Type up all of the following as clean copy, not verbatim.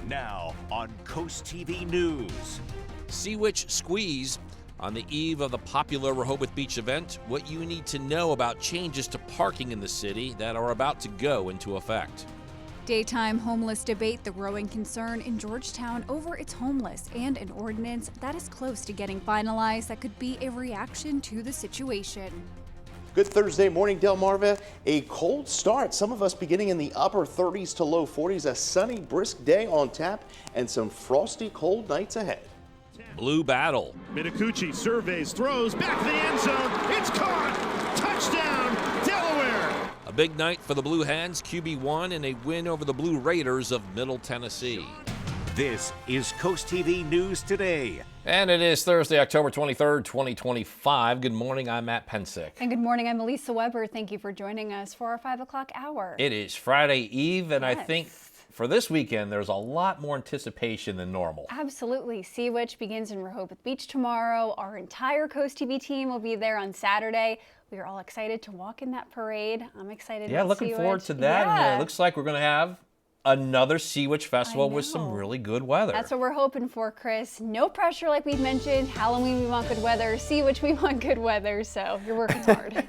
Now on Coast TV News. Sea Witch Squeeze. On the eve of the popular Rehoboth Beach event, what you need to know about changes to parking in the city that are about to go into effect. Daytime homeless debate, the growing concern in Georgetown over its homeless, and an ordinance that is close to getting finalized that could be a reaction to the situation. Good Thursday morning, Delmarva. A cold start. Some of us beginning in the upper 30s to low 40s. A sunny, brisk day on tap and some frosty, cold nights ahead. Blue Battle. Mitakuchi surveys, throws back to the end zone. It's caught. Touchdown, Delaware. A big night for the Blue Hens, QB1, and a win over the Blue Raiders of Middle Tennessee. This is Coast TV News Today. And it is Thursday, October 23rd, 2025. Good morning, I'm Matt Pensick. And good morning, I'm Elisa Weber. Thank you for joining us for our 5 o'clock hour. It is Friday Eve, and Yes. I think for this weekend, there's a lot more anticipation than normal. Absolutely. Sea Witch begins in Rehoboth Beach tomorrow. Our entire Coast TV team will be there on Saturday. We are all excited to walk in that parade. I'm excited. Yeah, looking forward to that. Yeah. And it looks like we're going to have another Sea Witch Festival with some really good weather. That's what we're hoping for, Chris. No pressure like we've mentioned. Halloween, we want good weather. Sea Witch, we want good weather. So you're working hard.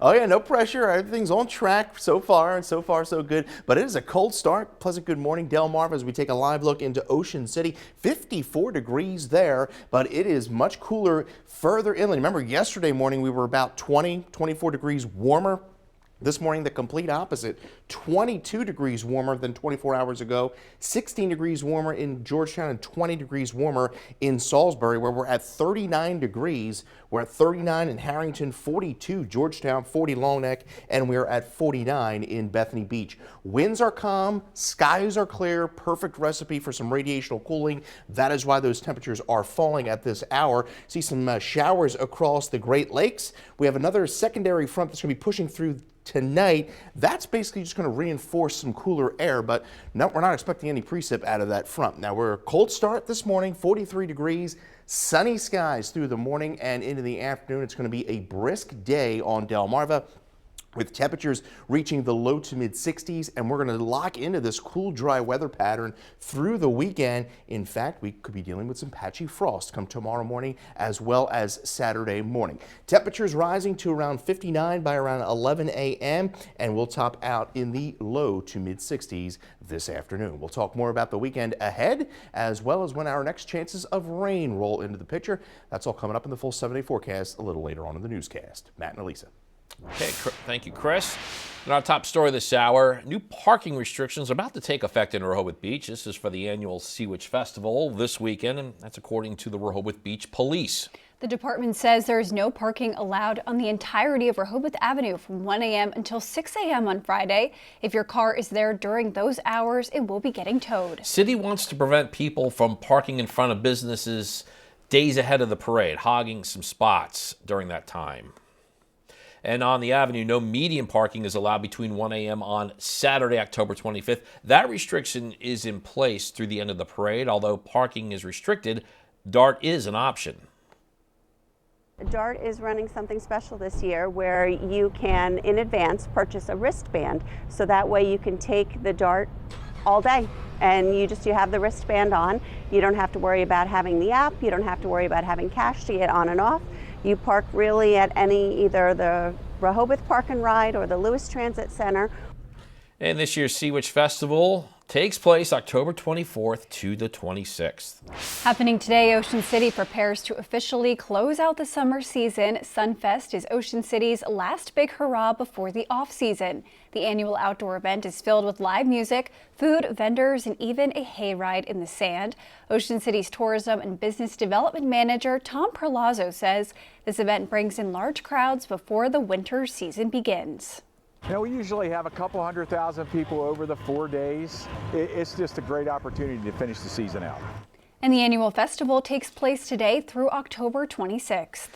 Oh yeah, no pressure. Everything's on track so far, and so far so good. But it is a cold start. Pleasant good morning, Delmarva, as we take a live look into Ocean City. 54 degrees there, but it is much cooler further inland. Remember, yesterday morning we were about 24 degrees warmer. This morning, the complete opposite, 22 degrees warmer than 24 hours ago, 16 degrees warmer in Georgetown, and 20 degrees warmer in Salisbury, where we're at 39 degrees. We're at 39 in Harrington, 42 Georgetown, 40 Long Neck, and we're at 49 in Bethany Beach. Winds are calm, skies are clear, perfect recipe for some radiational cooling. That is why those temperatures are falling at this hour. See some showers across the Great Lakes. We have another secondary front that's going to be pushing through tonight. That's basically just going to reinforce some cooler air, but no, we're not expecting any precip out of that front. Now, we're a cold start this morning, 43 degrees, sunny skies through the morning and into the afternoon. It's going to be a brisk day on Delmarva, with temperatures reaching the low to mid 60s, and we're going to lock into this cool, dry weather pattern through the weekend. In fact, we could be dealing with some patchy frost come tomorrow morning as well as Saturday morning. Temperatures rising to around 59 by around 11 a.m., and we'll top out in the low to mid 60s this afternoon. We'll talk more about the weekend ahead, as well as when our next chances of rain roll into the picture. That's all coming up in the full 7-day forecast a little later on in the newscast. Matt and Elisa. Okay, thank you, Chris. And our top story this hour, new parking restrictions about to take effect in Rehoboth Beach. This is for the annual Sea Witch Festival this weekend, and that's according to the Rehoboth Beach Police. The department says there is no parking allowed on the entirety of Rehoboth Avenue from 1 a.m. until 6 a.m. on Friday. If your car is there during those hours, it will be getting towed. City wants to prevent people from parking in front of businesses days ahead of the parade, hogging some spots during that time. And on the avenue, no median parking is allowed between 1 a.m. on Saturday, October 25th. That restriction is in place through the end of the parade. Although parking is restricted, DART is an option. DART is running something special this year where you can, in advance, purchase a wristband. So that way you can take the DART all day. And you have the wristband on. You don't have to worry about having the app. You don't have to worry about having cash to get on and off. You park really at either the Rehoboth Park and Ride or the Lewis Transit Center. And this year's Sea Witch Festival takes place October 24th to the 26th. Happening today, Ocean City prepares to officially close out the summer season. Sunfest is Ocean City's last big hurrah before the off-season. The annual outdoor event is filled with live music, food, vendors, and even a hayride in the sand. Ocean City's tourism and business development manager, Tom Perlazzo, says this event brings in large crowds before the winter season begins. You know, we usually have a couple 100,000 people over the 4 days. It's just a great opportunity to finish the season out. And the annual festival takes place today through October 26th.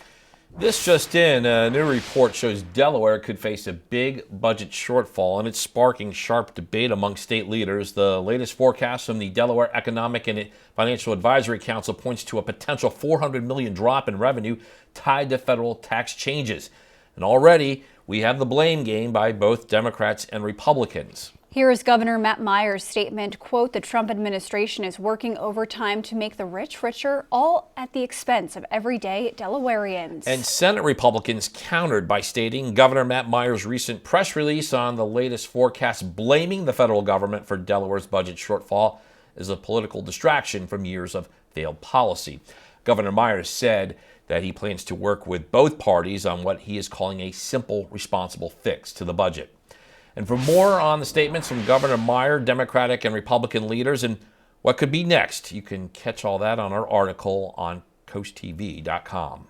This just in, a new report shows Delaware could face a big budget shortfall, and it's sparking sharp debate among state leaders. The latest forecast from the Delaware Economic and Financial Advisory Council points to a potential $400 million drop in revenue tied to federal tax changes. And already, we have the blame game by both Democrats and Republicans. Here is Governor Matt Meyer's statement, quote, "The Trump administration is working overtime to make the rich richer, all at the expense of everyday Delawareans." And Senate Republicans countered by stating Governor Matt Meyer's recent press release on the latest forecast blaming the federal government for Delaware's budget shortfall is a political distraction from years of failed policy. Governor Meyer said that he plans to work with both parties on what he is calling a simple, responsible fix to the budget. And for more on the statements from Governor Meyer, Democratic and Republican leaders, and what could be next, you can catch all that on our article on CoastTV.com.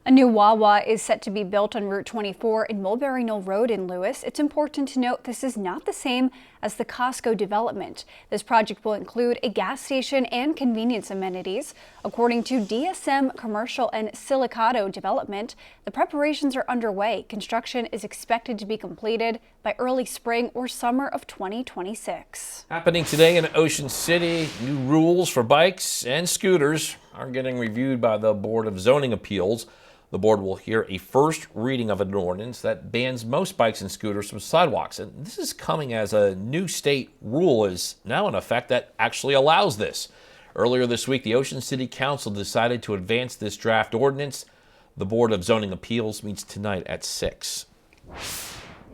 A new Wawa is set to be built on Route 24 in Mulberry Knoll Road in Lewis. It's important to note this is not the same as the Costco development. This project will include a gas station and convenience amenities. According to DSM Commercial and Silicato Development, the preparations are underway. Construction is expected to be completed by early spring or summer of 2026. Happening today in Ocean City, new rules for bikes and scooters are getting reviewed by the Board of Zoning Appeals. The board will hear a first reading of an ordinance that bans most bikes and scooters from sidewalks. And this is coming as a new state rule is now in effect that actually allows this. Earlier this week, the Ocean City Council decided to advance this draft ordinance. The Board of Zoning Appeals meets tonight at 6.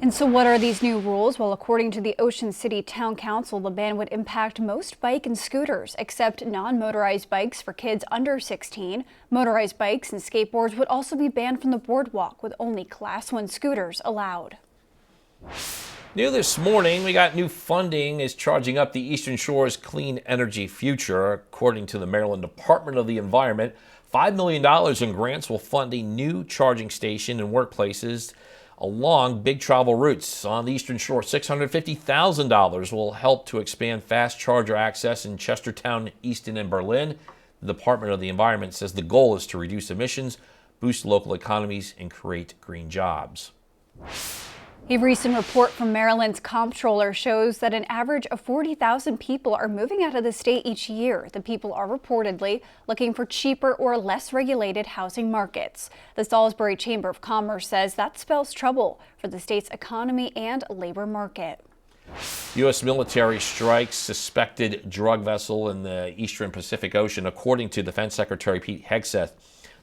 And so what are these new rules? Well, according to the Ocean City Town Council, the ban would impact most bike and scooters, except non-motorized bikes for kids under 16. Motorized bikes and skateboards would also be banned from the boardwalk, with only Class 1 scooters allowed. New this morning, we got new funding is charging up the Eastern Shore's clean energy future. According to the Maryland Department of the Environment, $5 million in grants will fund a new charging station in workplaces along big travel routes on the Eastern Shore. $650,000 will help to expand fast charger access in Chestertown, Easton, and Berlin. The Department of the Environment says the goal is to reduce emissions, boost local economies, and create green jobs. A recent report from Maryland's comptroller shows that an average of 40,000 people are moving out of the state each year. The people are reportedly looking for cheaper or less regulated housing markets. The Salisbury Chamber of Commerce says that spells trouble for the state's economy and labor market. U.S. military strikes suspected drug vessel in the Eastern Pacific Ocean. According to Defense Secretary Pete Hegseth,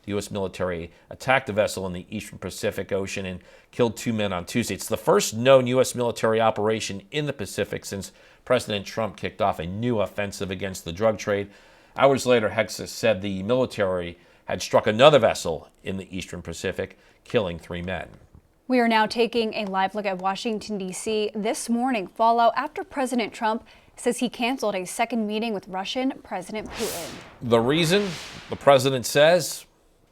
the U.S. military attacked a vessel in the Eastern Pacific Ocean and killed 2 men on Tuesday. It's the first known U.S. military operation in the Pacific since President Trump kicked off a new offensive against the drug trade. Hours later, Hegseth said the military had struck another vessel in the Eastern Pacific, killing 3 men. We are now taking a live look at Washington, D.C. This morning, fallout after President Trump says he canceled a second meeting with Russian President Putin. The reason, the president says,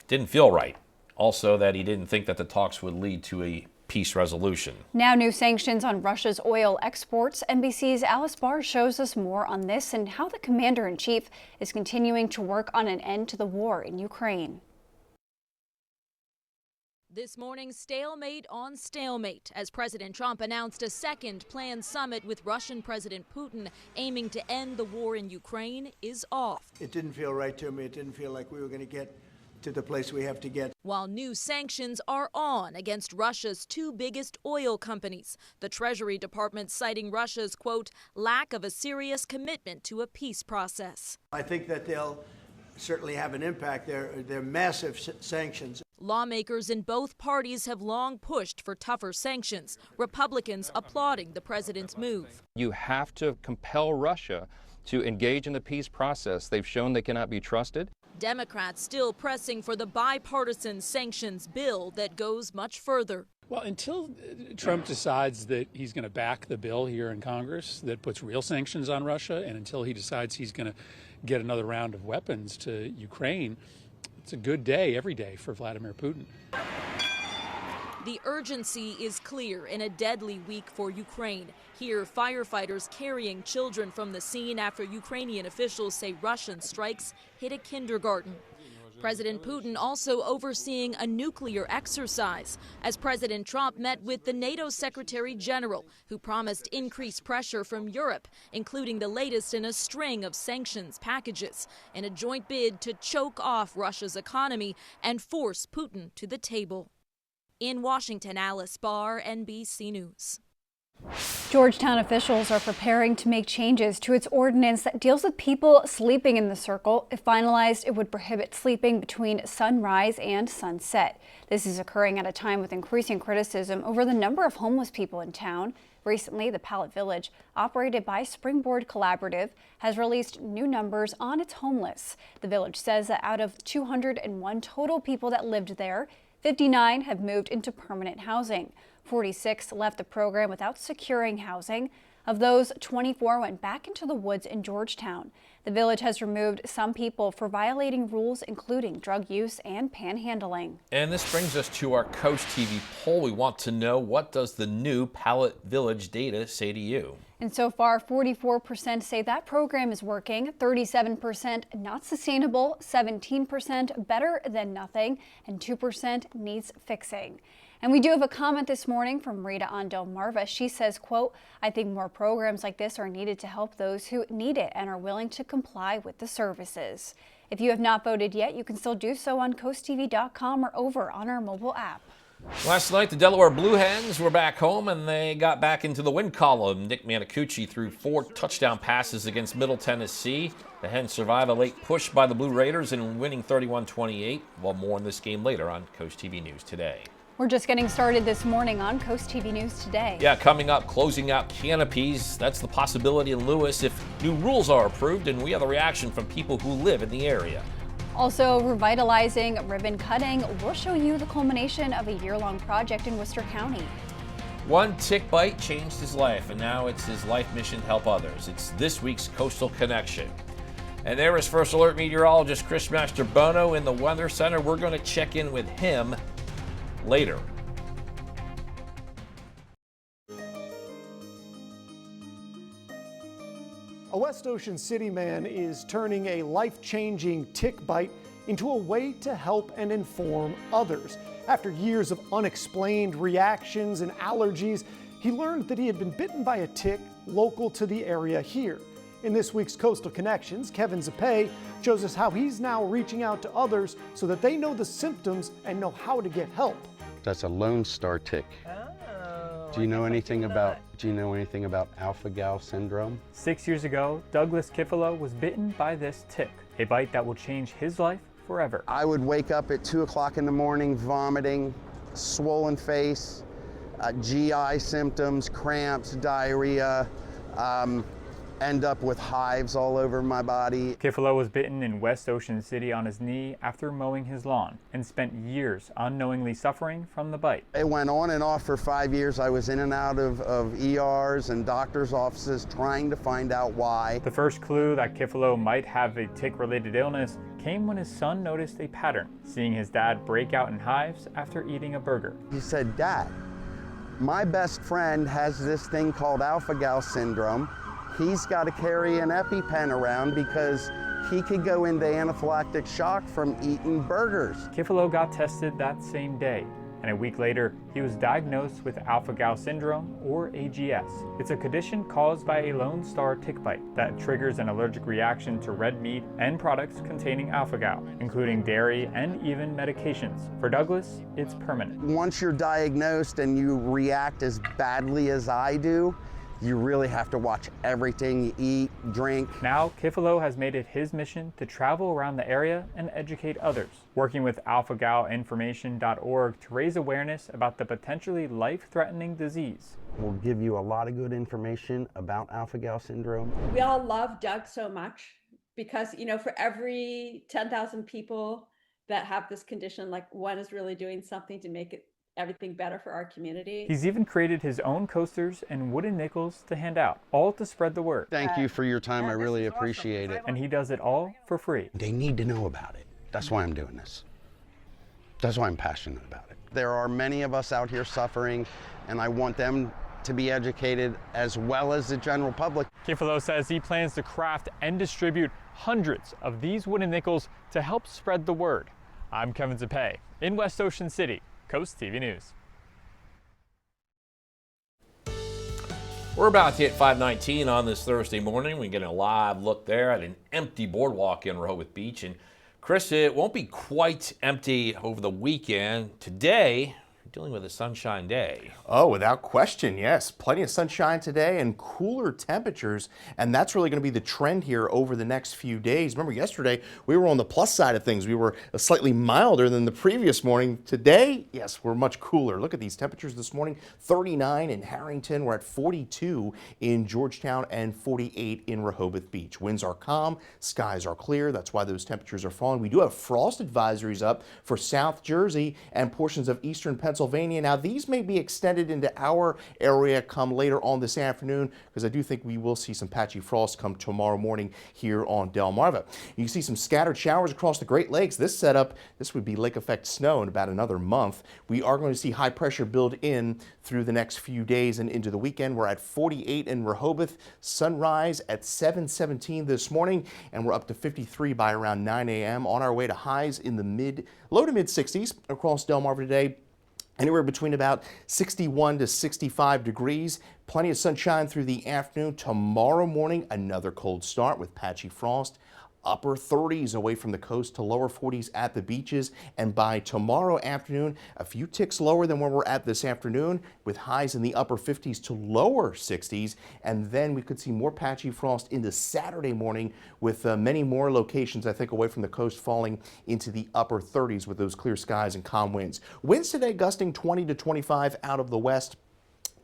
didn't feel right. Also, that he didn't think that the talks would lead to a peace resolution. Now new sanctions on Russia's oil exports. NBC's Alice Barr shows us more on this and how the commander-in-chief is continuing to work on an end to the war in Ukraine. This morning, stalemate on stalemate as President Trump announced a second planned summit with Russian President Putin aiming to end the war in Ukraine is off. It didn't feel right to me. It didn't feel like we were going to get to the place we have to get. While new sanctions are on against Russia's 2 biggest oil companies, the Treasury Department citing Russia's, quote, lack of a serious commitment to a peace process. I think that they'll certainly have an impact. They're massive sanctions. Lawmakers in both parties have long pushed for tougher sanctions, Republicans applauding the president's move. You have to compel Russia to engage in the peace process. They've shown they cannot be trusted. Democrats still pressing for the bipartisan sanctions bill that goes much further. Well, until Trump decides that he's going to back the bill here in Congress that puts real sanctions on Russia, and until he decides he's going to get another round of weapons to Ukraine, it's a good day every day for Vladimir Putin. The urgency is clear in a deadly week for Ukraine. Here, firefighters carrying children from the scene after Ukrainian officials say Russian strikes hit a kindergarten. President Putin also overseeing a nuclear exercise as President Trump met with the NATO Secretary General, who promised increased pressure from Europe, including the latest in a string of sanctions packages, in a joint bid to choke off Russia's economy and force Putin to the table. In Washington, Alice Barr, NBC News. Georgetown officials are preparing to make changes to its ordinance that deals with people sleeping in the circle. If finalized, it would prohibit sleeping between sunrise and sunset. This is occurring at a time with increasing criticism over the number of homeless people in town. Recently, the Pallet Village, operated by Springboard Collaborative, has released new numbers on its homeless. The village says that out of 201 total people that lived there, 59 have moved into permanent housing. 46 left the program without securing housing. Of those, 24 went back into the woods in Georgetown. The village has removed some people for violating rules, including drug use and panhandling. And this brings us to our Coast TV poll. We want to know, what does the new Pallet Village data say to you? And so far, 44% say that program is working, 37% not sustainable, 17% better than nothing, and 2% needs fixing. And we do have a comment this morning from Rita on Delmarva. She says, quote, "I think more programs like this are needed to help those who need it and are willing to comply with the services." If you have not voted yet, you can still do so on CoastTV.com or over on our mobile app. Last night, the Delaware Blue Hens were back home and they got back into the win column. Nick Manicucci threw 4 touchdown passes against Middle Tennessee. The Hens survive a late push by the Blue Raiders and winning 31-28. Well, more on this game later on Coast TV News Today. We're just getting started this morning on Coast TV News Today. Yeah, coming up, closing out canopies. That's the possibility in Lewis if new rules are approved, and we have the reaction from people who live in the area. Also, revitalizing ribbon cutting. We'll show you the culmination of a year-long project in Worcester County. One tick bite changed his life, and now it's his life mission to help others. It's this week's Coastal Connection. And there is First Alert meteorologist Chris Masterbono in the Weather Center. We're going to check in with him later. A West Ocean City man is turning a life-changing tick bite into a way to help and inform others. After years of unexplained reactions and allergies, he learned that he had been bitten by a tick local to the area here. In this week's Coastal Connections, Kevin Zappe shows us how he's now reaching out to others so that they know the symptoms and know how to get help. That's a Lone Star tick. Oh, Do you know anything about alpha-gal syndrome? 6 years ago, Douglas Kifalo was bitten by this tick, a bite that will change his life forever. I would wake up at 2 o'clock in the morning vomiting, swollen face, GI symptoms, cramps, diarrhea, end up with hives all over my body. Kifalo was bitten in West Ocean City on his knee after mowing his lawn and spent years unknowingly suffering from the bite. It went on and off for 5 years. I was in and out of ERs and doctor's offices trying to find out why. The first clue that Kifalo might have a tick-related illness came when his son noticed a pattern, seeing his dad break out in hives after eating a burger. He said, "Dad, my best friend has this thing called alpha-gal syndrome. He's got to carry an EpiPen around because he could go into anaphylactic shock from eating burgers." Kifalo got tested that same day, and a week later, he was diagnosed with alpha-gal syndrome, or AGS. It's a condition caused by a Lone Star tick bite that triggers an allergic reaction to red meat and products containing alpha-gal, including dairy and even medications. For Douglas, it's permanent. Once you're diagnosed and you react as badly as I do, you really have to watch everything you eat, drink. Now, Kifalo has made it his mission to travel around the area and educate others, working with alphagalinformation.org to raise awareness about the potentially life-threatening disease. We'll give you a lot of good information about alpha-gal syndrome. We all love Doug so much because, you know, for every 10,000 people that have this condition, like one is really doing something to make everything better for our community. He's even created his own coasters and wooden nickels to hand out, all to spread the word. Thank you for your time. I really appreciate it. And he does it all for free. They need to know about it. That's why I'm doing this. That's why I'm passionate about it. There are many of us out here suffering, and I want them to be educated as well as the general public. Kifalo says he plans to craft and distribute hundreds of these wooden nickels to help spread the word. I'm Kevin Zappe in West Ocean City, Coast TV News. We're about to hit 5:19 on this Thursday morning. We get a live look there at an empty boardwalk in Rehoboth Beach. And Chris, it won't be quite empty over the weekend. Today, dealing with a sunshine day. Oh, without question, yes. Plenty of sunshine today and cooler temperatures, and that's really going to be the trend here over the next few days. Remember, yesterday we were on the plus side of things. We were slightly milder than the previous morning. Today, yes, we're much cooler. Look at these temperatures this morning. 39 in Harrington. We're at 42 in Georgetown and 48 in Rehoboth Beach. Winds are calm, skies are clear. That's why those temperatures are falling. We do have frost advisories up for South Jersey and portions of eastern Pennsylvania. Now, these may be extended into our area come later on this afternoon, because I do think we will see some patchy frost come tomorrow morning here on Delmarva. You can see some scattered showers across the Great Lakes. This setup, this would be lake effect snow in about another month. We are going to see high pressure build in through the next few days and into the weekend. We're at 48 in Rehoboth, sunrise at 7:17 this morning, and we're up to 53 by around 9 a.m. on our way to highs in the low to mid 60s across Delmarva today. Anywhere between about 61 to 65 degrees. Plenty of sunshine through the afternoon. Tomorrow morning, another cold start with patchy frost. Upper 30s away from the coast to lower 40s at the beaches. And by tomorrow afternoon, a few ticks lower than where we're at this afternoon, with highs in the upper 50s to lower 60s. And then we could see more patchy frost into Saturday morning, with many more locations, I think, away from the coast falling into the upper 30s with those clear skies and calm winds. Winds today gusting 20 to 25 out of the west.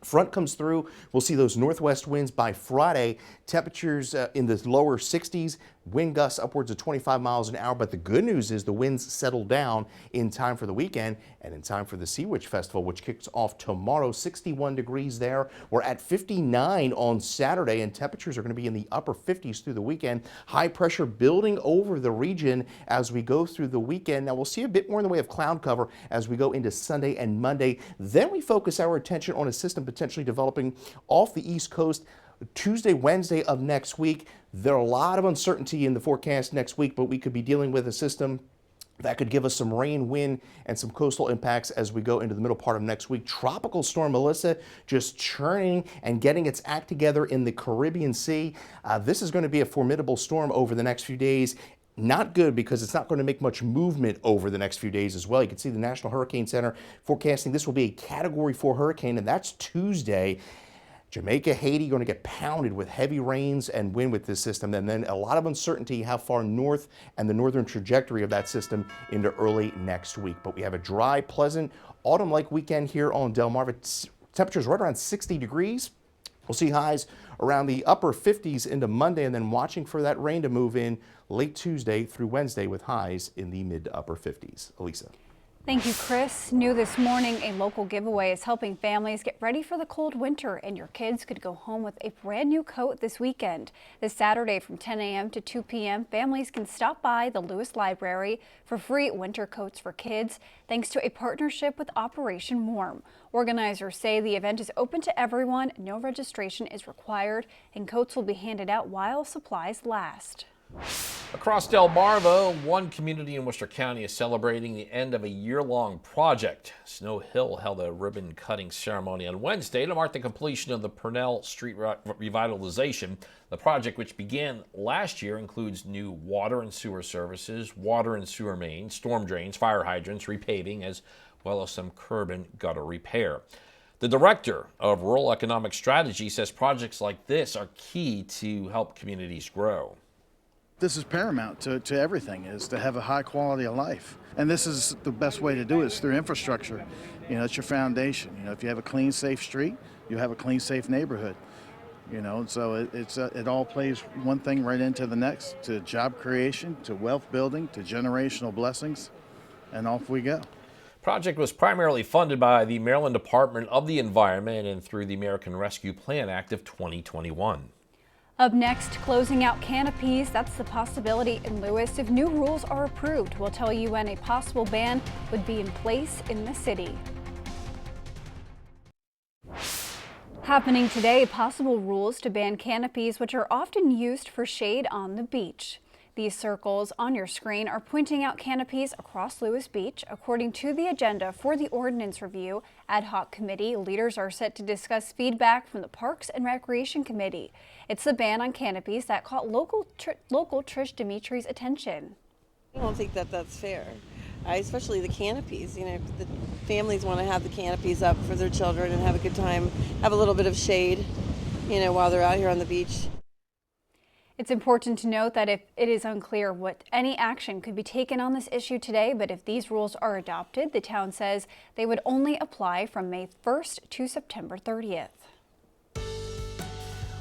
Front comes through. We'll see those northwest winds by Friday. Temperatures in the lower 60s, wind gusts upwards of 25 miles an hour. But the good news is the winds settle down in time for the weekend and in time for the Sea Witch Festival, which kicks off tomorrow. 61 degrees there. We're at 59 on Saturday, and temperatures are going to be in the upper 50s through the weekend. High pressure building over the region as we go through the weekend. Now, we'll see a bit more in the way of cloud cover as we go into Sunday and Monday. Then we focus our attention on a system potentially developing off the East Coast Tuesday, Wednesday of next week. There are a lot of uncertainty in the forecast next week, but we could be dealing with a system that could give us some rain, wind, and some coastal impacts as we go into the middle part of next week. Tropical storm Melissa just churning and getting its act together in the Caribbean Sea. This is going to be a formidable storm over the next few days. Not good, because it's not going to make much movement over the next few days as well. You can see the National Hurricane Center forecasting this will be a Category 4 hurricane, and that's Tuesday. Jamaica, Haiti going to get pounded with heavy rains and wind with this system, and then a lot of uncertainty how far north and the northern trajectory of that system into early next week. But we have a dry, pleasant, autumn-like weekend here on Delmarva. Temperatures right around 60 degrees. We'll see highs around the upper 50s into Monday, and then watching for that rain to move in late Tuesday through Wednesday with highs in the mid to upper 50s. Elisa. Thank you, Chris. New this morning, a local giveaway is helping families get ready for the cold winter, and your kids could go home with a brand new coat this weekend. This Saturday from 10 a.m. to 2 p.m., families can stop by the Lewis Library for free winter coats for kids, thanks to a partnership with Operation Warm. Organizers say the event is open to everyone, no registration is required, and coats will be handed out while supplies last. Across Delmarva, one community in Worcester County is celebrating the end of a year-long project. Snow Hill held a ribbon-cutting ceremony on Wednesday to mark the completion of the Purnell Street revitalization. The project, which began last year, includes new water and sewer services, water and sewer mains, storm drains, fire hydrants, repaving, as well as some curb and gutter repair. The director of Rural Economic Strategy says projects like this are key to help communities grow. This is paramount to everything, is to have a high quality of life. And this is the best way to do it, is through infrastructure. You know, it's your foundation. You know, if you have a clean, safe street, you have a clean, safe neighborhood. You know, so it all plays one thing right into the next, to job creation, to wealth building, to generational blessings, and off we go. Project was primarily funded by the Maryland Department of the Environment and through the American Rescue Plan Act of 2021. Up next, closing out canopies. That's the possibility in Lewis if new rules are approved. We'll tell you when a possible ban would be in place in the city. Happening today, possible rules to ban canopies, which are often used for shade on the beach. These circles on your screen are pointing out canopies across Lewis Beach. According to the agenda for the Ordinance Review Ad Hoc Committee, leaders are set to discuss feedback from the Parks and Recreation Committee. It's the ban on canopies that caught local Trish Dimitri's attention. I don't think that that's fair. especially the canopies. You know, the families want to have the canopies up for their children and have a good time, have a little bit of shade, you know, while they're out here on the beach. It's important to note that if it is unclear what any action could be taken on this issue today, but if these rules are adopted, the town says they would only apply from May 1st to September 30th.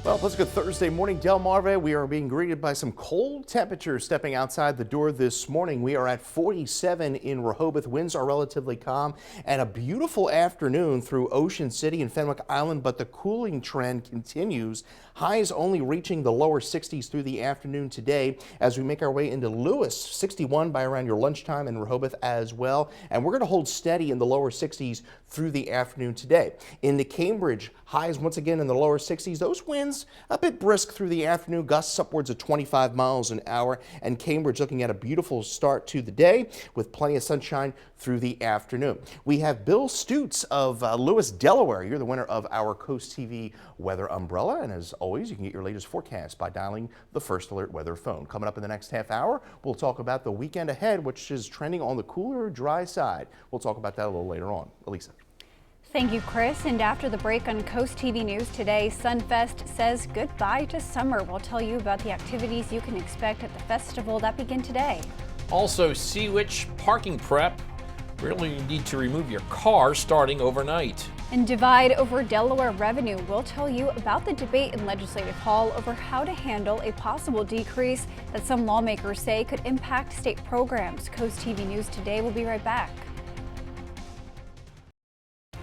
Well, let's go Thursday morning, Delmarva. We are being greeted by some cold temperatures stepping outside the door this morning. We are at 47 in Rehoboth. Winds are relatively calm and a beautiful afternoon through Ocean City and Fenwick Island, but the cooling trend continues. Highs only reaching the lower 60s through the afternoon today as we make our way into Lewis, 61 by around your lunchtime in Rehoboth as well. And we're going to hold steady in the lower 60s through the afternoon today. In the Cambridge, highs once again in the lower 60s. Those winds a bit brisk through the afternoon, gusts upwards of 25 miles an hour, and Cambridge looking at a beautiful start to the day with plenty of sunshine through the afternoon. We have Bill Stutz of Lewis, Delaware. You're the winner of our CoastTV weather umbrella, and as always, you can get your latest forecast by dialing the First Alert Weather phone. Coming up in the next half hour, we'll talk about the weekend ahead, which is trending on the cooler, dry side. We'll talk about that a little later on. Elisa. Thank you, Chris. And after the break on Coast TV News today, Sunfest says goodbye to summer. We'll tell you about the activities you can expect at the festival that begin today. Also, Sea Witch parking prep. Really need to remove your car starting overnight. And divide over Delaware revenue. We'll tell you about the debate in Legislative Hall over how to handle a possible decrease that some lawmakers say could impact state programs. Coast TV News today will be right back.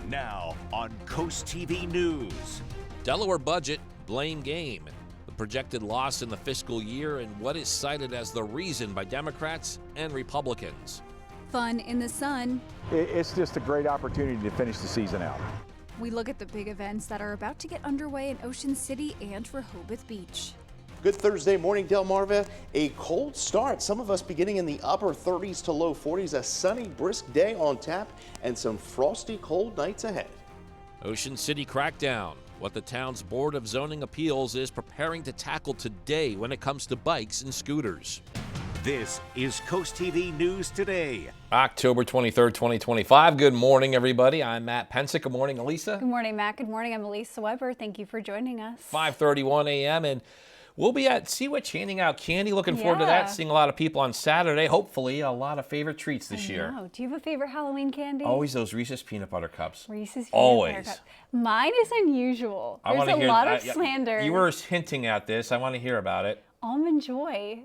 Now on Coast TV News. Delaware budget blame game. The projected loss in the fiscal year and what is cited as the reason by Democrats and Republicans. Fun in the sun. It's just a great opportunity to finish the season out. We look at the big events that are about to get underway in Ocean City and Rehoboth Beach. Good Thursday morning, Delmarva. A cold start. Some of us beginning in the upper 30s to low 40s. A sunny, brisk day on tap and some frosty, cold nights ahead. Ocean City crackdown. What the town's Board of Zoning Appeals is preparing to tackle today when it comes to bikes and scooters. This is Coast TV News Today. October 23rd, 2025. Good morning, everybody. I'm Matt Pensick. Good morning, Elisa. Good morning, Matt. Good morning. I'm Elisa Weber. Thank you for joining us. 5:31 a.m. and we'll be at Sea Witch handing out candy. Looking forward to that. Seeing a lot of people on Saturday. Hopefully, a lot of favorite treats this year. Do you have a favorite Halloween candy? Always those Reese's peanut butter cups. Reese's Always. peanut butter cups. Mine is unusual. There's a lot of slander. You were hinting at this. I want to hear about it. Almond Joy.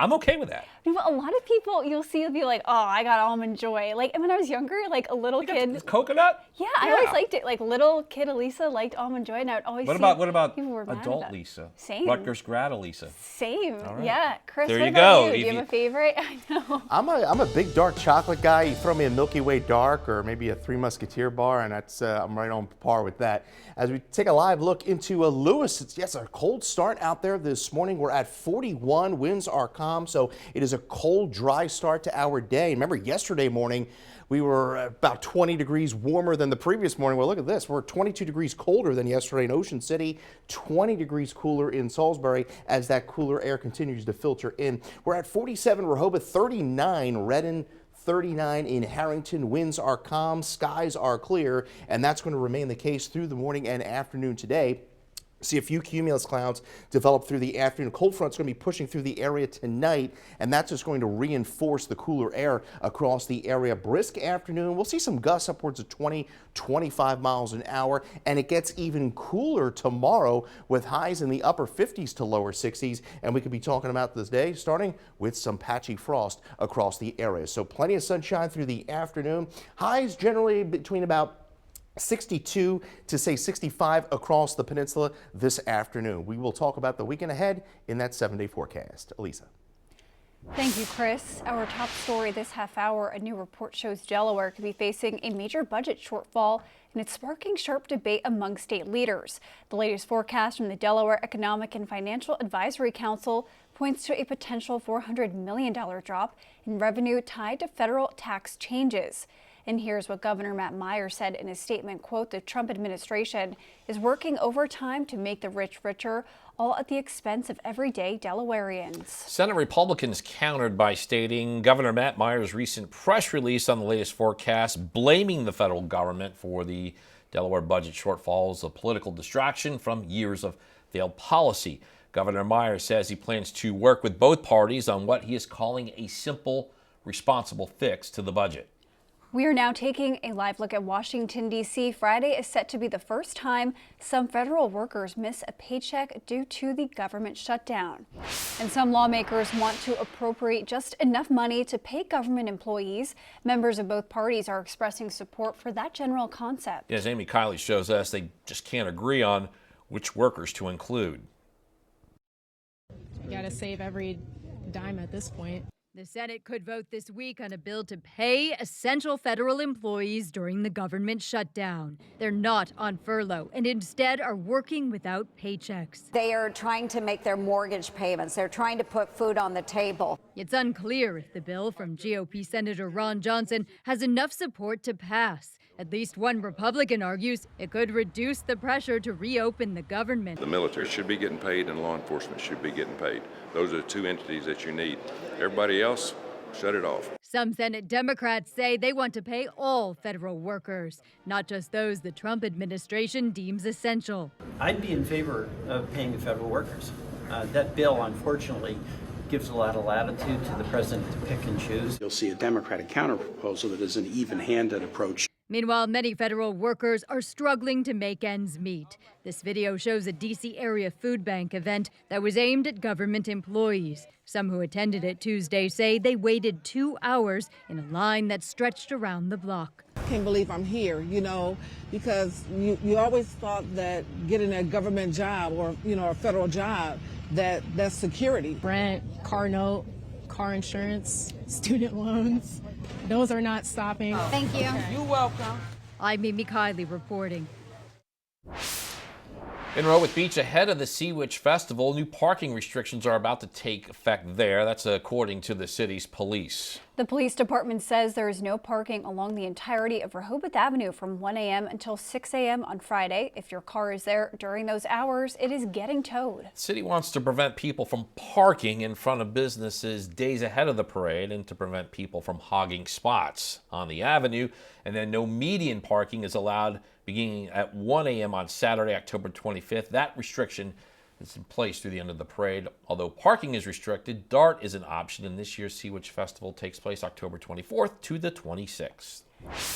I'm okay with that. A lot of people you'll see will be like, oh, I got Almond Joy. Like when I was younger, like a little kid. Coconut? Yeah, I always liked it. Like little kid Elisa liked Almond Joy, and I would always what about people were mad adult about Lisa? Same. Rutgers grad Lisa. Same. Right. Yeah. Chris, there what you about go. you? Do you have a favorite? I know. I'm a big dark chocolate guy. You throw me a Milky Way dark or maybe a Three Musketeer bar, and that's I'm right on par with that. As we take a live look into Lewis, it's a cold start out there this morning. We're at 41. Winds are calm, so it is a cold, dry start to our day. Remember, yesterday morning we were about 20 degrees warmer than the previous morning. Well, look at this. We're 22 degrees colder than yesterday in Ocean City, 20 degrees cooler in Salisbury as that cooler air continues to filter in. We're at 47 Rehoboth, 39 Redden, 39 in Harrington. Winds are calm, skies are clear, and that's going to remain the case through the morning and afternoon today. See a few cumulus clouds develop through the afternoon. Cold front's going to be pushing through the area tonight, and that's just going to reinforce the cooler air across the area. Brisk afternoon. We'll see some gusts upwards of 20, 25 miles an hour, and it gets even cooler tomorrow with highs in the upper 50s to lower 60s, and we could be talking about this day starting with some patchy frost across the area. So plenty of sunshine through the afternoon. Highs generally between about 62 to say 65 across the peninsula this afternoon. We will talk about the weekend ahead in that 7-day forecast. Elisa. Thank you, Chris. Our top story this half hour, a new report shows Delaware could be facing a major budget shortfall, and it's sparking sharp debate among state leaders. The latest forecast from the Delaware Economic and Financial Advisory Council points to a potential $400 million drop in revenue tied to federal tax changes. And here's what Governor Matt Meyer said in his statement, quote, "The Trump administration is working overtime to make the rich richer, all at the expense of everyday Delawareans. Senate Republicans countered by stating Governor Matt Meyer's recent press release on the latest forecast, blaming the federal government for the Delaware budget shortfalls, a political distraction from years of failed policy. Governor Meyer says he plans to work with both parties on what he is calling a simple, responsible fix to the budget. We are now taking a live look at Washington, D.C. Friday is set to be the first time some federal workers miss a paycheck due to the government shutdown. And some lawmakers want to appropriate just enough money to pay government employees. Members of both parties are expressing support for that general concept. As Amy Kiley shows us, they just can't agree on which workers to include. You got to save every dime at this point. The Senate could vote this week on a bill to pay essential federal employees during the government shutdown. They're not on furlough and instead are working without paychecks. They are trying to make their mortgage payments. They're trying to put food on the table. It's unclear if the bill from GOP Senator Ron Johnson has enough support to pass. At least one Republican argues it could reduce the pressure to reopen the government. The military should be getting paid and law enforcement should be getting paid. Those are the two entities that you need. Everybody else, shut it off. Some Senate Democrats say they want to pay all federal workers, not just those the Trump administration deems essential. I'd be in favor of paying the federal workers. That bill, unfortunately, gives a lot of latitude to the president to pick and choose. You'll see a Democratic counterproposal that is an even-handed approach. Meanwhile, many federal workers are struggling to make ends meet. This video shows a D.C. area food bank event that was aimed at government employees. Some who attended it Tuesday say they waited 2 hours in a line that stretched around the block. I can't believe I'm here, because you always thought that getting a government job or, a federal job, that's security. Rent, car note, car insurance, student loans. Those are not stopping. Thank you. You're welcome. I'm Amy Kiley reporting. In Rehoboth Beach, ahead of the Sea Witch Festival, new parking restrictions are about to take effect there. That's according to the city's police. The police department says there is no parking along the entirety of Rehoboth Avenue from 1 a.m. until 6 a.m. on Friday. If your car is there during those hours, it is getting towed. The city wants to prevent people from parking in front of businesses days ahead of the parade and to prevent people from hogging spots on the avenue. And then no median parking is allowed beginning at 1 a.m. on Saturday, October 25th. That restriction is in place through the end of the parade. Although parking is restricted, DART is an option, and this year's Sea Witch Festival takes place October 24th to the 26th.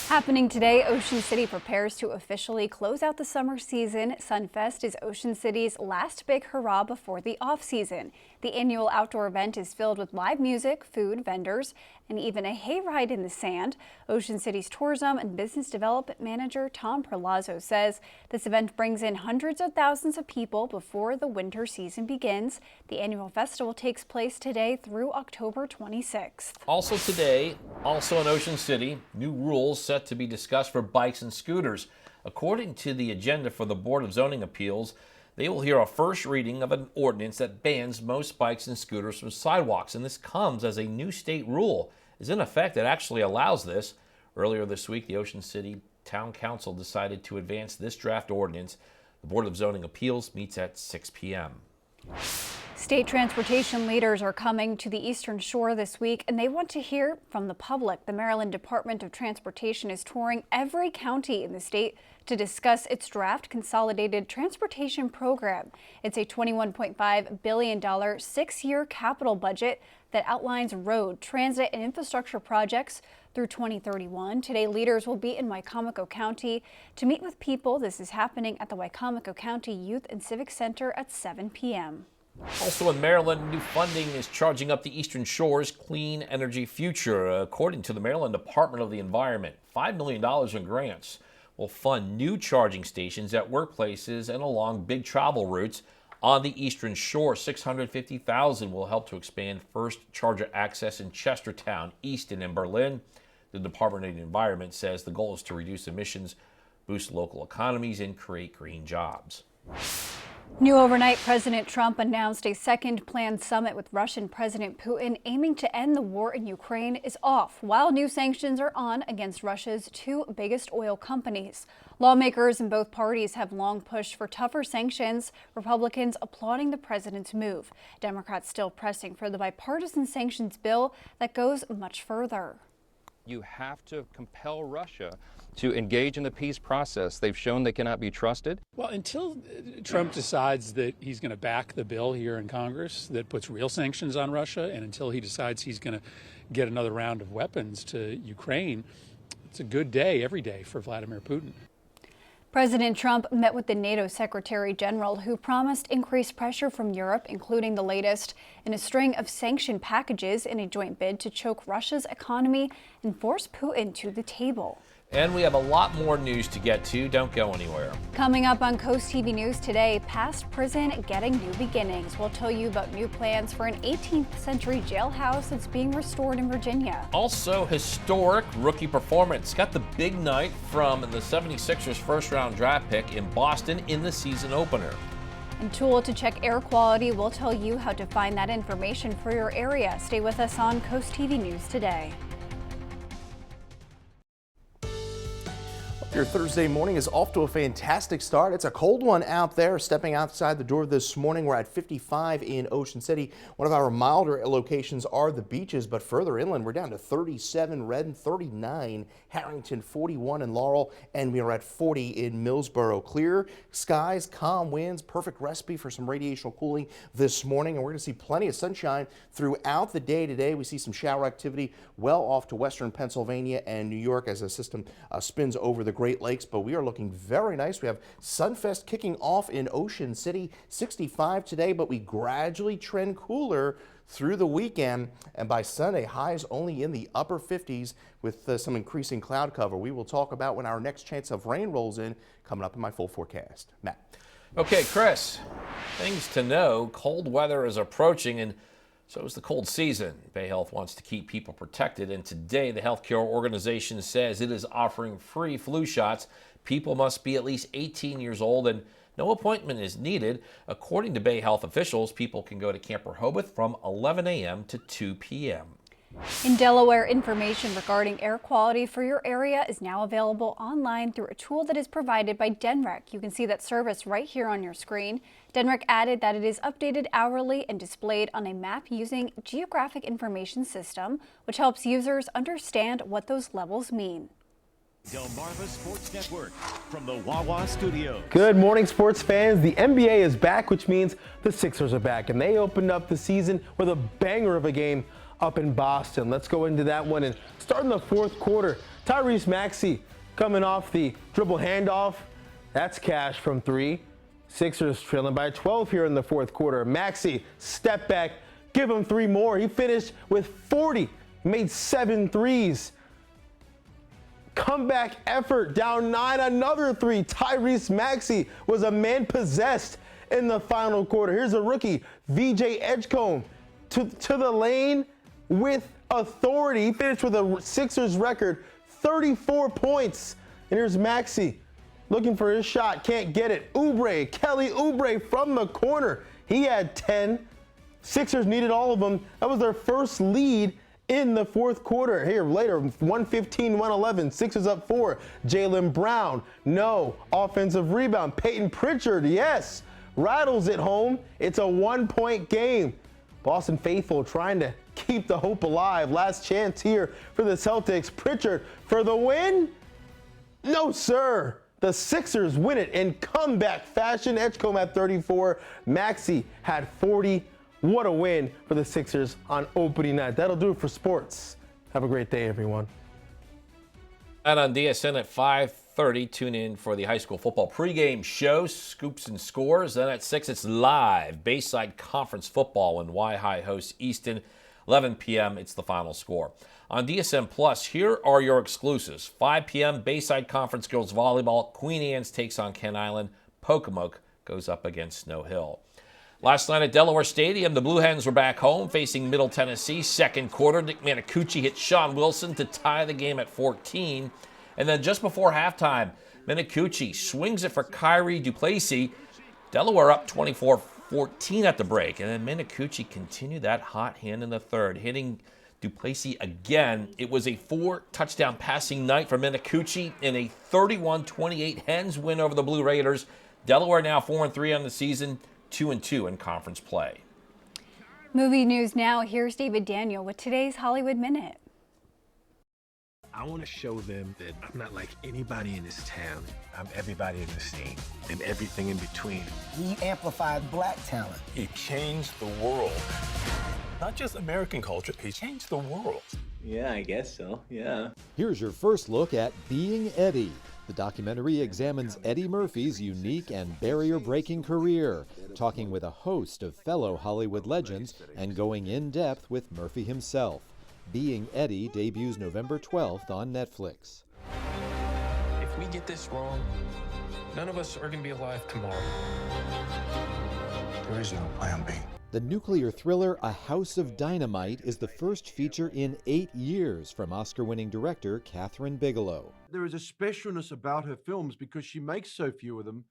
Happening today, Ocean City prepares to officially close out the summer season. Sunfest is Ocean City's last big hurrah before the off-season. The annual outdoor event is filled with live music, food, vendors, and even a hayride in the sand. Ocean City's tourism and business development manager Tom Perlazzo says this event brings in hundreds of thousands of people before the winter season begins. The annual festival takes place today through October 26th. Also today, also in Ocean City, new rules set to be discussed for bikes and scooters. According to the agenda for the Board of Zoning Appeals, they will hear a first reading of an ordinance that bans most bikes and scooters from sidewalks, and this comes as a new state rule is in effect that actually allows this. Earlier this week, the Ocean City Town Council decided to advance this draft ordinance. The Board of Zoning Appeals meets at 6 p.m. State transportation leaders are coming to the Eastern Shore this week, and they want to hear from the public. The Maryland Department of Transportation is touring every county in the state to discuss its draft consolidated transportation program. It's a $21.5 billion 6-year capital budget that outlines road, transit, and infrastructure projects through 2031. Today, leaders will be in Wicomico County to meet with people. This is happening at the Wicomico County Youth and Civic Center at 7 p.m. Also in Maryland, new funding is charging up the Eastern Shore's clean energy future. According to the Maryland Department of the Environment, $5 million in grants will fund new charging stations at workplaces and along big travel routes on the Eastern Shore. $650,000 will help to expand first charger access in Chestertown, Easton, and Berlin. The Department of the Environment says the goal is to reduce emissions, boost local economies, and create green jobs. New overnight, President Trump announced a second planned summit with Russian President Putin aiming to end the war in Ukraine is off, while new sanctions are on against Russia's two biggest oil companies. Lawmakers in both parties have long pushed for tougher sanctions, Republicans applauding the president's move. Democrats still pressing for the bipartisan sanctions bill that goes much further. You have to compel Russia to engage in the peace process. They've shown they cannot be trusted. Well, until Trump decides that he's going to back the bill here in Congress that puts real sanctions on Russia, and until he decides he's going to get another round of weapons to Ukraine, it's a good day every day for Vladimir Putin. President Trump met with the NATO Secretary General, who promised increased pressure from Europe, including the latest in a string of sanction packages in a joint bid to choke Russia's economy and force Putin to the table. And we have a lot more news to get to. Don't go anywhere. Coming up on CoastTV News today, past prison getting new beginnings. We'll tell you about new plans for an 18th century jailhouse that's being restored in Virginia. Also, historic rookie performance. Got the big night from the 76ers first round draft pick in Boston in the season opener. And tool to check air quality, we'll tell you how to find that information for your area. Stay with us on CoastTV News today. Your Thursday morning is off to a fantastic start. It's a cold one out there. Stepping outside the door this morning, we're at 55 in Ocean City. One of our milder locations are the beaches, but further inland, we're down to 37 Redden, 39 Harrington, 41 in Laurel, and we are at 40 in Millsboro. Clear skies, calm winds, perfect recipe for some radiational cooling this morning, and we're going to see plenty of sunshine throughout the day today. We see some shower activity well off to western Pennsylvania and New York as the system spins over the Great Lakes, but we are looking very nice. We have Sunfest kicking off in Ocean City, 65 today, but we gradually trend cooler through the weekend, and by Sunday, highs only in the upper 50s with some increasing cloud cover. We will talk about when our next chance of rain rolls in coming up in my full forecast. Matt. Okay, Chris, things to know. Cold weather is approaching, and so is the cold season. Bay Health wants to keep people protected, and today the healthcare organization says it is offering free flu shots. People must be at least 18 years old, and no appointment is needed. According to Bay Health officials, people can go to Camp Rehoboth from 11 a.m. to 2 p.m. In Delaware, information regarding air quality for your area is now available online through a tool that is provided by DENREC. You can see that service right here on your screen. DENREC added that it is updated hourly and displayed on a map using Geographic Information System, which helps users understand what those levels mean. Delmarva Sports Network from the Wawa Studios. Good morning, sports fans. The NBA is back, which means the Sixers are back, and they opened up the season with a banger of a game up in Boston. Let's go into that one and start in the fourth quarter. Tyrese Maxey coming off the dribble handoff. That's cash from three. Sixers trailing by 12 here in the fourth quarter. Maxey, step back, give him three more. He finished with 40, made 7 threes. Comeback effort, down 9, another three. Tyrese Maxey was a man possessed in the final quarter. Here's a rookie, VJ Edgecombe, to the lane with authority. He finished with a Sixers record, 34 points. And here's Maxey looking for his shot, can't get it. Kelly Oubre from the corner. He had 10. Sixers needed all of them. That was their first lead in the fourth quarter. Here later, 115-111, Sixers up 4. Jaylen Brown, no. Offensive rebound. Peyton Pritchard, yes. Rattles it home. It's a 1-point game. Boston faithful trying to keep the hope alive. Last chance here for the Celtics. Pritchard for the win? No, sir. The Sixers win it in comeback fashion. Edgecombe had 34. Maxey had 40. What a win for the Sixers on opening night. That'll do it for sports. Have a great day, everyone. And on DSN at 5:30, tune in for the high school football pregame show, Scoops and Scores. Then at 6, it's live Bayside Conference football when Y-High hosts Easton. 11 p.m., it's the final score. On DSN Plus, here are your exclusives. 5 p.m., Bayside Conference girls volleyball. Queen Anne's takes on Kent Island. Pocomoke goes up against Snow Hill. Last night at Delaware Stadium, the Blue Hens were back home facing Middle Tennessee. Second quarter, Nick Manicucci hit Sean Wilson to tie the game at 14. And then just before halftime, Manicucci swings it for Kyrie Duplessis. Delaware up 24-14 at the break, and then Minicucci continued that hot hand in the third, hitting Duplessis again. It was a 4-touchdown passing night for Minicucci in a 31-28 Hens win over the Blue Raiders. Delaware now 4-3 on the season, 2-2 in conference play. Movie news now. Here's David Daniel with today's Hollywood Minute. I want to show them that I'm not like anybody in this town. I'm everybody in the scene and everything in between. He amplified black talent. He changed the world. Not just American culture, he changed the world. Yeah, I guess so, yeah. Here's your first look at Being Eddie. The documentary examines Eddie Murphy's unique and barrier-breaking career, talking with a host of fellow Hollywood legends and going in depth with Murphy himself. Being Eddie debuts November 12th on Netflix. If we get this wrong, none of us are going to be alive tomorrow. There is no plan B. The nuclear thriller A House of Dynamite is the first feature in 8 years from Oscar-winning director Catherine Bigelow. There is a specialness about her films because she makes so few of them,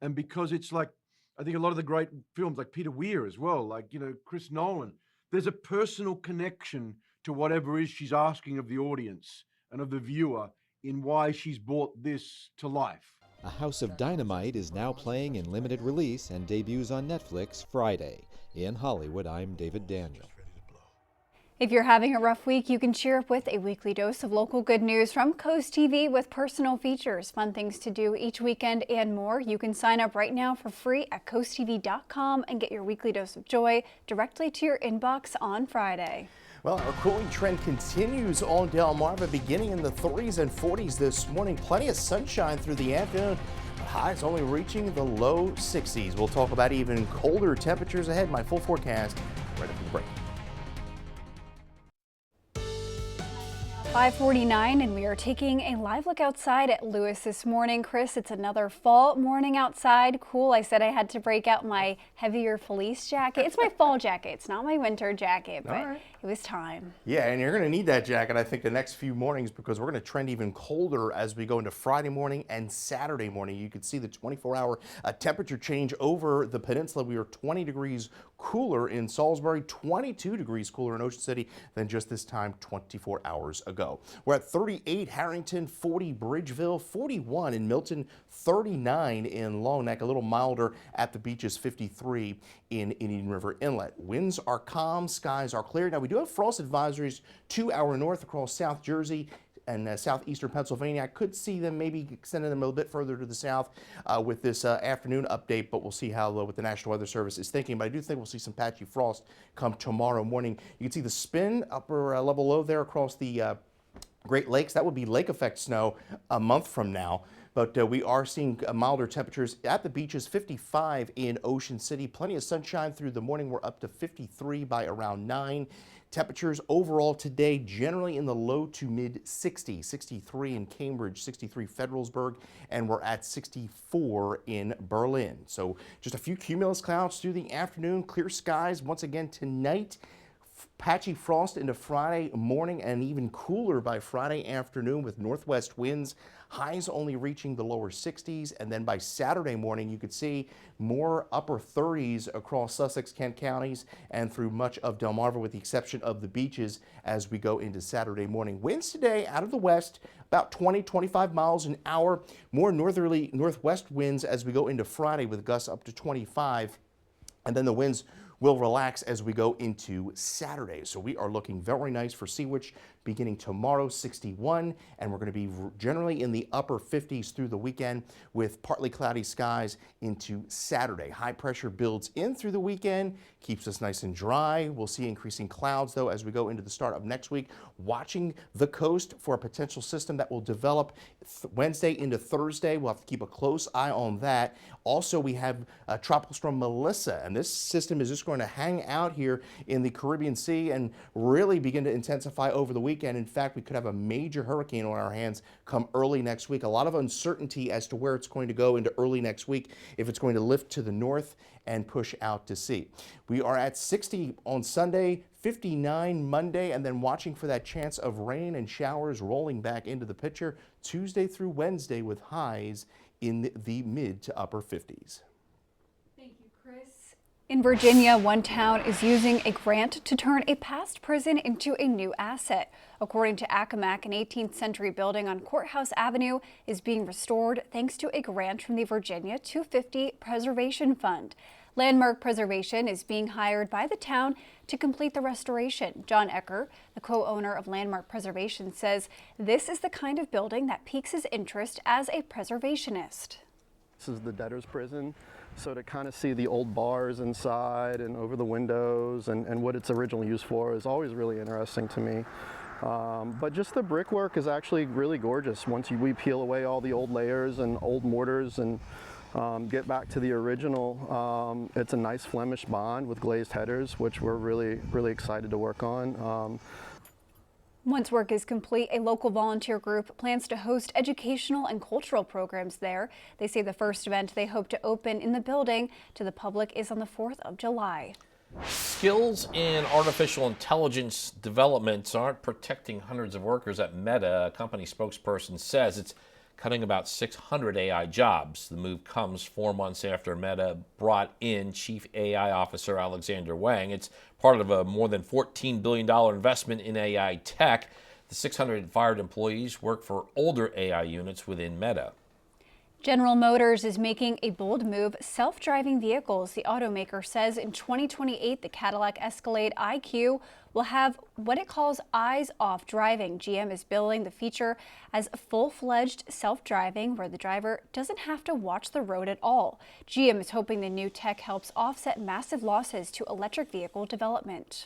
and because it's like, I think a lot of the great films, like Peter Weir as well, like, you know, Chris Nolan, there's a personal connection to whatever it is she's asking of the audience and of the viewer in why she's brought this to life. A House of Dynamite is now playing in limited release and debuts on Netflix Friday. In Hollywood, I'm David Daniel. If you're having a rough week, you can cheer up with a weekly dose of local good news from Coast TV with personal features, fun things to do each weekend, and more. You can sign up right now for free at coasttv.com and get your weekly dose of joy directly to your inbox on Friday. Well, our cooling trend continues on Delmarva, beginning in the 30s and 40s this morning. Plenty of sunshine through the afternoon. Highs only reaching the low 60s. We'll talk about even colder temperatures ahead. My full forecast right after the break. 5:49, and we are taking a live look outside at Lewis this morning. Chris, it's another fall morning outside. Cool. I said I had to break out my heavier fleece jacket. It's my fall jacket. It's not my winter jacket, but it was time. Yeah, and you're going to need that jacket, I think, the next few mornings because we're going to trend even colder as we go into Friday morning and Saturday morning. You can see the 24-hour temperature change over the peninsula. We are 20 degrees cooler in Salisbury, 22 degrees cooler in Ocean City than just this time 24 hours ago. We're at 38 Harrington, 40 Bridgeville, 41 in Milton, 39 in Long Neck, a little milder at the beaches, 53 in Indian River Inlet. Winds are calm, skies are clear. Now we do have frost advisories to our north across South Jersey and southeastern Pennsylvania. I could see them maybe extending them a little bit further to the south with this afternoon update, but we'll see how what the National Weather Service is thinking. But I do think we'll see some patchy frost come tomorrow morning. You can see the spin upper level low there across the Great Lakes. That would be lake effect snow a month from now. But we are seeing milder temperatures at the beaches, 55 in Ocean City. Plenty of sunshine through the morning. We're up to 53 by around 9. Temperatures overall today generally in the low to mid 60s, 63 in Cambridge, 63 Federalsburg, and we're at 64 in Berlin. So just a few cumulus clouds through the afternoon, clear skies once again tonight. Patchy frost into Friday morning and even cooler by Friday afternoon with northwest winds. Highs only reaching the lower 60s, and then by Saturday morning you could see more upper 30s across Sussex, Kent counties and through much of Delmarva with the exception of the beaches as we go into Saturday morning. Winds today out of the west about 20-25 miles an hour. More northerly northwest winds as we go into Friday with gusts up to 25, and then the winds will relax as we go into Saturday. So we are looking very nice for Seawitch beginning tomorrow, 61, and we're going to be generally in the upper 50s through the weekend with partly cloudy skies into Saturday. High pressure builds in through the weekend, keeps us nice and dry. We'll see increasing clouds though as we go into the start of next week. Watching the coast for a potential system that will develop Wednesday into Thursday. We'll have to keep a close eye on that. Also, we have Tropical Storm Melissa, and this system is just going to hang out here in the Caribbean Sea and really begin to intensify over the weekend. In fact, we could have a major hurricane on our hands come early next week. A lot of uncertainty as to where it's going to go into early next week, if it's going to lift to the north and push out to sea. We are at 60 on Sunday, 59 Monday, and then watching for that chance of rain and showers rolling back into the picture Tuesday through Wednesday with highs in the mid to upper 50s. In Virginia, one town is using a grant to turn a past prison into a new asset. According to Accomack, an 18th century building on Courthouse Avenue is being restored thanks to a grant from the Virginia 250 Preservation Fund. Landmark Preservation is being hired by the town to complete the restoration. John Ecker, the co-owner of Landmark Preservation, says this is the kind of building that piques his interest as a preservationist. This is the debtor's prison, so to kind of see the old bars inside and over the windows and what it's originally used for is always really interesting to me. But just the brickwork is actually really gorgeous. Once we peel away all the old layers and old mortars and get back to the original, it's a nice Flemish bond with glazed headers, which we're really excited to work on. Once work is complete, a local volunteer group plans to host educational and cultural programs there. They say the first event they hope to open in the building to the public is on the 4th of July. Skills in artificial intelligence developments aren't protecting hundreds of workers at Meta. A company spokesperson says it's cutting about 600 AI jobs. The move comes 4 months after Meta brought in Chief AI Officer Alexander Wang. It's part of a more than $14 billion investment in AI tech. The 600 fired employees work for older AI units within Meta. General Motors is making a bold move, self-driving vehicles. The automaker says in 2028, the Cadillac Escalade IQ will have what it calls eyes-off driving. GM is billing the feature as full-fledged self-driving, where the driver doesn't have to watch the road at all. GM is hoping the new tech helps offset massive losses to electric vehicle development.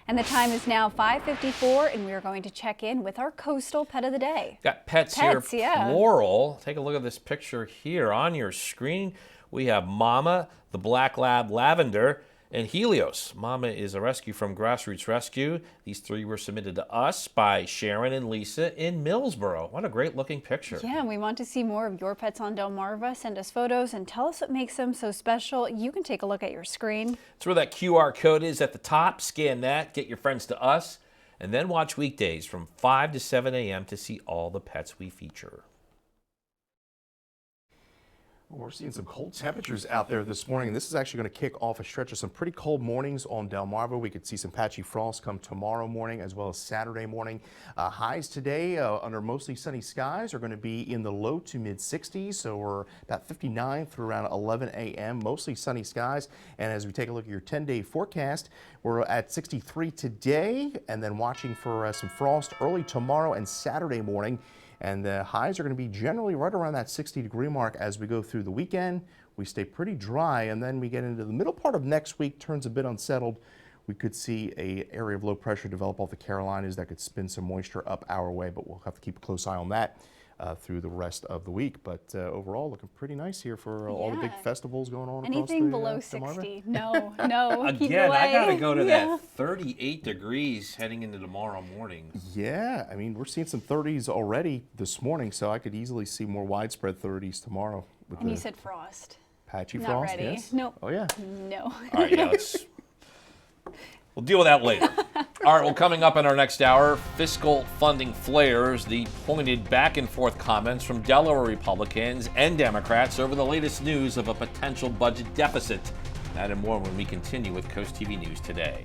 And the time is now 5:54, and we are going to check in with our coastal pet of the day. Got pets here, plural. Take a look at this picture here on your screen. We have Mama, the black lab Lavender, and Helios. Mama is a rescue from Grassroots Rescue. These three were submitted to us by Sharon and Lisa in Millsboro. What a great looking picture. Yeah, we want to see more of your pets on Delmarva. Send us photos and tell us what makes them so special. You can take a look at your screen. That's where that QR code is at the top. Scan that, get your friends to us, and then watch weekdays from 5 to 7 a.m. to see all the pets we feature. We're seeing some cold temperatures out there this morning. This is actually going to kick off a stretch of some pretty cold mornings on Delmarva. We could see some patchy frost come tomorrow morning as well as Saturday morning. Highs today under mostly sunny skies are going to be in the low to mid 60s. So we're about 59 through around 11 a.m. Mostly sunny skies. And as we take a look at your 10-day forecast, we're at 63 today and then watching for some frost early tomorrow and Saturday morning. And the highs are going to be generally right around that 60-degree mark as we go through the weekend. We stay pretty dry, and then we get into the middle part of next week, turns a bit unsettled. We could see an area of low pressure develop off the Carolinas that could spin some moisture up our way, but we'll have to keep a close eye on that through the rest of the week. But overall, looking pretty nice here for all the big festivals going on. Anything across the, below 60? No, no. Keep it Again, away. I got to go to that 38 degrees heading into tomorrow morning. Yeah, I mean, we're seeing some 30s already this morning, so I could easily see more widespread 30s tomorrow. And you said frost. Patchy Not frost, ready. yes. Nope. Oh, yeah. No. All right, yeah, we'll deal with that later. All right, well, coming up in our next hour, fiscal funding flares, the pointed back and forth comments from Delaware Republicans and Democrats over the latest news of a potential budget deficit. That and more when we continue with Coast TV News Today.